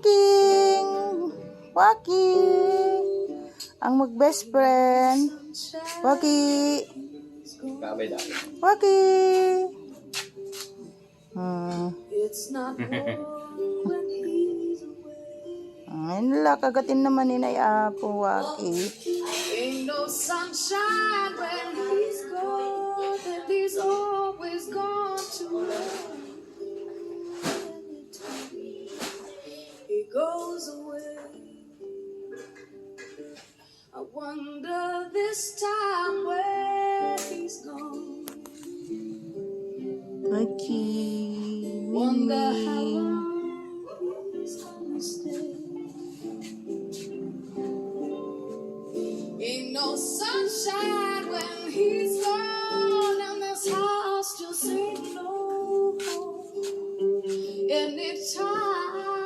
King! Waki! Ang mag-best friend. Waki! Waki! Ayun lang, kagatin naman ni Nay Apo, Waki. Ain't no sunshine when he's gone, and he's always gone too long. He goes away. I wonder this time where he's gone. Waki! Wonder how long he's gonna stay. Ain't no sunshine when he's gone, and this house just ain't no home. Anytime